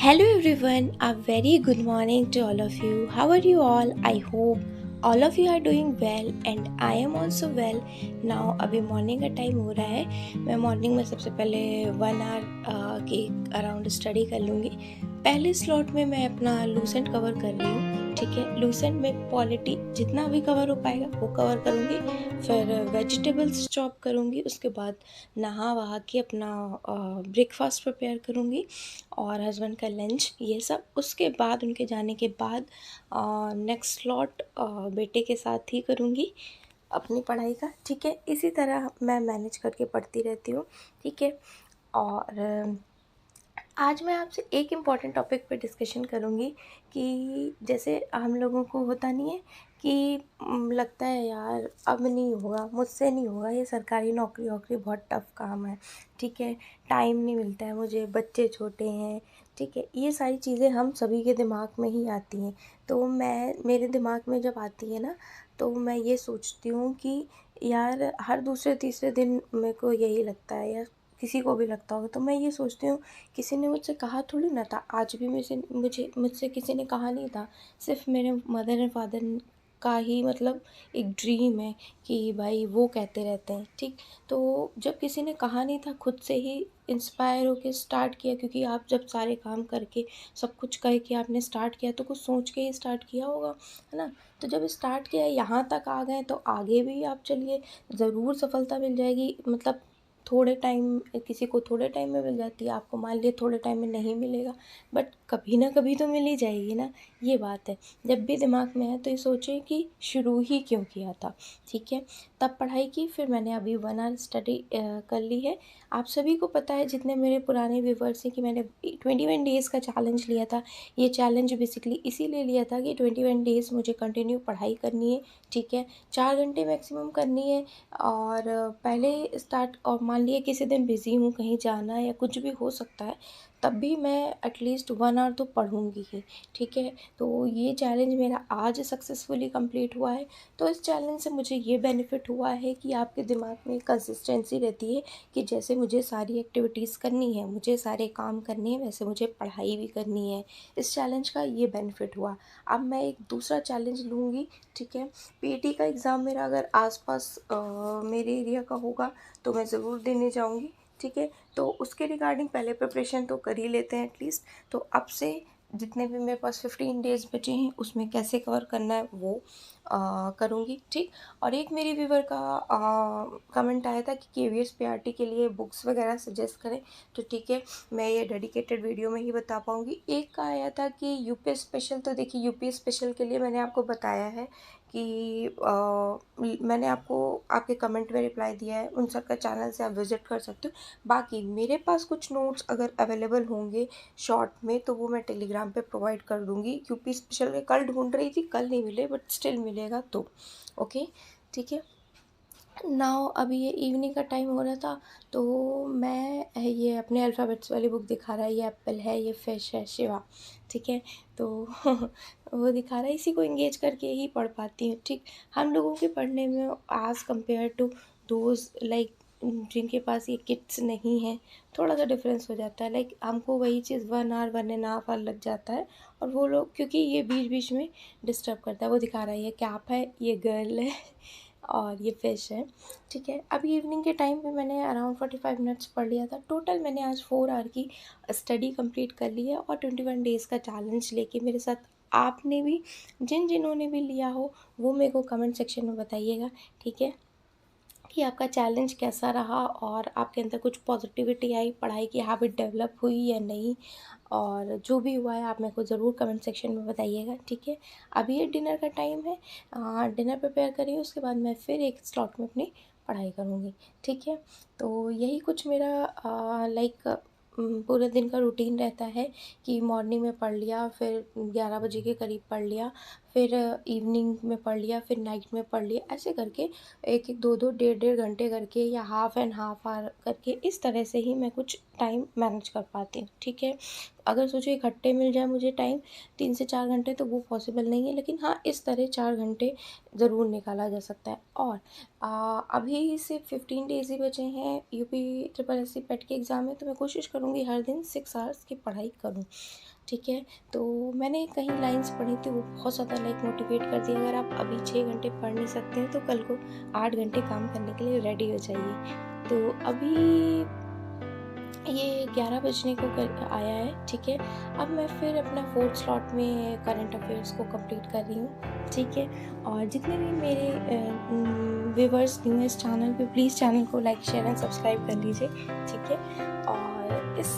Hello everyone, a very good morning to all of you. How are you all? I hope all of you are doing well and I am also well. Now अभी morning का time हो रहा है। मैं morning में सबसे पहले 1 our के अराउंड स्टडी कर लूँगी। पहले स्लॉट में मैं अपना लूसेंट कवर कर रही हूँ, ठीक है। लूसेंट में पॉलिटी जितना भी कवर हो पाएगा वो कवर करूँगी। फिर वेजिटेबल्स चॉप करूँगी, उसके बाद नहा वहा के अपना ब्रेकफास्ट प्रिपेयर करूँगी और हस्बैंड का लंच, ये सब। उसके बाद उनके जाने के बाद नेक्स्ट स्लॉट बेटे के साथ ही करूँगी अपनी पढ़ाई का, ठीक है। इसी तरह मैं मैनेज करके पढ़ती रहती हूँ, ठीक है। और आज मैं आपसे एक इम्पॉर्टेंट टॉपिक पे डिस्कशन करूँगी कि जैसे हम लोगों को होता नहीं है कि लगता है यार अब नहीं होगा, मुझसे नहीं होगा, ये सरकारी नौकरी वोकरी बहुत टफ़ काम है, ठीक है। टाइम नहीं मिलता है मुझे, बच्चे छोटे हैं, ठीक है। ये सारी चीज़ें हम सभी के दिमाग में ही आती हैं। तो मेरे दिमाग में जब आती है ना, तो मैं ये सोचती हूँ कि यार हर दूसरे तीसरे दिन मेरे को यही लगता है, या किसी को भी लगता होगा। तो मैं ये सोचती हूँ किसी ने मुझसे कहा थोड़ी ना था, आज भी मुझसे किसी ने कहा नहीं था। सिर्फ मेरे मदर एंड फादर का ही मतलब एक ड्रीम है कि भाई वो कहते रहते हैं, ठीक। तो जब किसी ने कहा नहीं था, खुद से ही इंस्पायर होके स्टार्ट किया, क्योंकि आप जब सारे काम करके सब कुछ कह के आपने स्टार्ट किया तो कुछ सोच के ही स्टार्ट किया होगा, है ना। तो जब स्टार्ट किया, यहाँ तक आ गए, तो आगे भी आप चलिए, ज़रूर सफलता मिल जाएगी। मतलब थोड़े टाइम, किसी को थोड़े टाइम में मिल जाती है, आपको मान लिया थोड़े टाइम में नहीं मिलेगा, बट कभी ना कभी तो मिल ही जाएगी ना, ये बात है। जब भी दिमाग में है तो ये सोचें कि शुरू ही क्यों किया था, ठीक है। तब पढ़ाई की, फिर मैंने अभी 1 आवर स्टडी कर ली है। आप सभी को पता है, जितने मेरे पुराने व्यूवर्स हैं, कि मैंने 21 डेज़ का चैलेंज लिया था। ये चैलेंज बेसिकली इसीलिए लिया था कि 21 डेज़ मुझे कंटिन्यू पढ़ाई करनी है, ठीक है। 4 घंटे मैक्सिमम करनी है। और पहले स्टार्ट, और मान लिया किसी दिन बिज़ी हूँ, कहीं जाना है या कुछ भी हो सकता है, तब भी मैं एटलीस्ट 1 आवर तो पढ़ूँगी ही, ठीक है। तो ये चैलेंज मेरा आज सक्सेसफुली कंप्लीट हुआ है। तो इस चैलेंज से मुझे ये बेनिफिट हुआ है कि आपके दिमाग में कंसिस्टेंसी रहती है कि जैसे मुझे सारी एक्टिविटीज़ करनी है, मुझे सारे काम करने हैं, वैसे मुझे पढ़ाई भी करनी है। इस चैलेंज का ये बेनिफिट हुआ। अब मैं एक दूसरा चैलेंज लूँगी, ठीक है। पीटी का एग्ज़ाम मेरा अगर आसपास मेरे एरिया का होगा तो मैं ज़रूर देने जाऊँगी, ठीक है। तो उसके रिगार्डिंग पहले प्रिपरेशन तो कर ही लेते हैं एटलीस्ट। तो अब से जितने भी मेरे पास 15 डेज़ बचे हैं, उसमें कैसे कवर करना है वो करूँगी, ठीक। और एक मेरी व्यूवर का कमेंट आया था कि केवीएस पीआरटी के लिए बुक्स वगैरह सजेस्ट करें, तो ठीक है, मैं ये डेडिकेटेड वीडियो में ही बता पाऊँगी। एक का आया था कि यूपीएस स्पेशल, तो देखिए यूपीएस स्पेशल के लिए मैंने आपको बताया है कि मैंने आपको आपके कमेंट में रिप्लाई दिया है, उन सब का चैनल से आप विज़िट कर सकते हो। बाकी मेरे पास कुछ नोट्स अगर अवेलेबल होंगे शॉर्ट में, तो वो मैं टेलीग्राम पे प्रोवाइड कर दूँगी। यूपी स्पेशल के कल ढूंढ रही थी, कल नहीं मिले, बट स्टिल मिलेगा तो ओके, ठीक है। नाउ अभी ये इवनिंग का टाइम हो रहा था, तो मैं ये अपने अल्फ़ाबेट्स वाली बुक दिखा रहा है, ये एप्पल है, ये फिश है, शिवा, ठीक है। तो वो दिखा रहा है, इसी को एंगेज करके ही पढ़ पाती हूँ, ठीक। हम लोगों के पढ़ने में as compare to those like जिनके पास ये किट्स नहीं है, थोड़ा सा डिफरेंस हो जाता है। लाइक हमको वही चीज़ 1 आवर 1.5 आवर लग जाता है, और वो लोग, क्योंकि ये बीच बीच में डिस्टर्ब करता है। वो दिखा रहा है, ये कैप है, ये गर्ल है और ये फ़िश है, ठीक है। अभी इवनिंग के टाइम पे मैंने अराउंड 45 मिनट्स पढ़ लिया था। टोटल मैंने आज 4 आवर की स्टडी कंप्लीट कर ली है, और 21 डेज़ का चैलेंज लेके मेरे साथ आपने भी, जिन्होंने भी लिया हो, वो मेरे को कमेंट सेक्शन में बताइएगा, ठीक है, कि आपका चैलेंज कैसा रहा और आपके अंदर कुछ पॉजिटिविटी आई, पढ़ाई की हैबिट डेवलप हुई या नहीं। और जो भी हुआ है आप मेरे को ज़रूर कमेंट सेक्शन में बताइएगा, ठीक है। अभी ये डिनर का टाइम है, डिनर प्रिपेयर करिए, उसके बाद मैं फिर एक स्लॉट में अपनी पढ़ाई करूँगी, ठीक है। तो यही कुछ मेरा लाइक पूरे दिन का रूटीन रहता है कि मॉर्निंग में पढ़ लिया, फिर 11 बजे के करीब पढ़ लिया, फिर इवनिंग में पढ़ लिया, फिर नाइट में पढ़ लिया, ऐसे करके एक एक दो दो डेढ़ डेढ़ घंटे करके, या हाफ एंड हाफ आवर करके, इस तरह से ही मैं कुछ टाइम मैनेज कर पाती हूँ, ठीक है। अगर सोचो इकट्ठे मिल जाए मुझे टाइम 3 से 4 घंटे तो वो पॉसिबल नहीं है, लेकिन हाँ इस तरह 4 घंटे ज़रूर निकाला जा सकता है। और अभी सिर्फ 15 डेज़ ही बचे हैं यूपी ट्रिपल एससी पेट के एग्ज़ाम में, तो मैं कोशिश करूँगी हर दिन 6 आवर्स की पढ़ाई करूँ। ठीक है, तो मैंने कहीं लाइन्स पढ़ी थी, वो बहुत ज़्यादा मोटिवेट कर दिया, अगर आप अभी 6 घंटे पढ़ नहीं सकते हैं तो कल को 8 घंटे काम करने के लिए रेडी हो जाइए। तो अभी ये 11 बजने को आया है। ठीक है, अब मैं फिर अपना 4th स्लॉट में करंट अफेयर्स को कंप्लीट कर रही हूँ। ठीक है, और जितने भी मेरे व्यूअर्स न्यू है इस चैनल पे, प्लीज़ चैनल को लाइक शेयर एंड सब्सक्राइब कर लीजिए। ठीक है, और इस